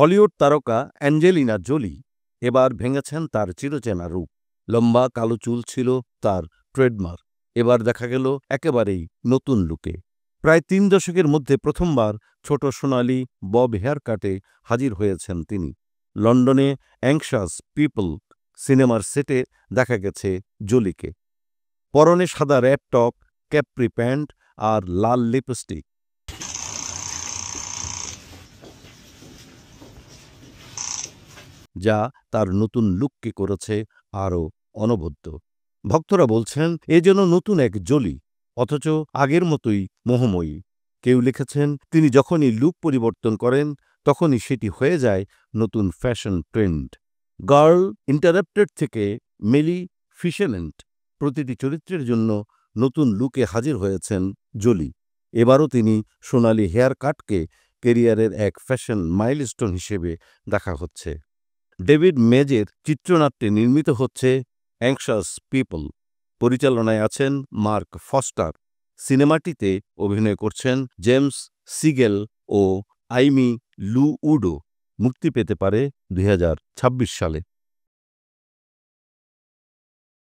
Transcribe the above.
Hollywood তারকা Angelina Jolie এবার ভেঙেছেন তার চিরচেনা রূপ। লম্বা কালো চুল ছিল তার ট্রেডমার্ক, এবার দেখা গেল একেবারেই নতুন লুকে। প্রায় ৩ দশকের মধ্যে প্রথমবার ছোট সোনালি বব হেয়ার কাটে হাজির হয়েছেন তিনি। লন্ডনে অ্যাংশাস পিপল সিনেমার সেটে দেখা গেছে জোলিকে। পরনে সাদা র্যাপ টপ, ক্যাপ্রি প্যান্ট আর লাল লিপস্টিক, যা তার নতুন লুককে করেছে আরও অনবদ্য। ভক্তরা বলছেন এ যেন নতুন এক জোলি, অথচ আগের মতোই মোহময়ী। কেউ লিখেছেন তিনি যখনই লুক পরিবর্তন করেন তখনই সেটি হয়ে যায় নতুন ফ্যাশন ট্রেন্ড। গার্ল ইন্টারাপ্টেড থেকে মেলি ফিশেল্যান্ড প্রতিটি চরিত্রের জন্য নতুন লুকে হাজির হয়েছেন জোলি। এবারও তিনি সোনালি হেয়ার কাটকে কেরিয়ারের এক ফ্যাশন মাইলস্টোন হিসেবে দেখা হচ্ছে। ডেভিড মেজের চিত্রনাট্যে নির্মিত হচ্ছে অ্যাংশাস পিপল। পরিচালনায় আছেন মার্ক ফস্টার। সিনেমাটিতে অভিনয় করছেন জেমস সিগেল ও আইমি লু উডো। মুক্তি পেতে পারে ২০২৬ সালে।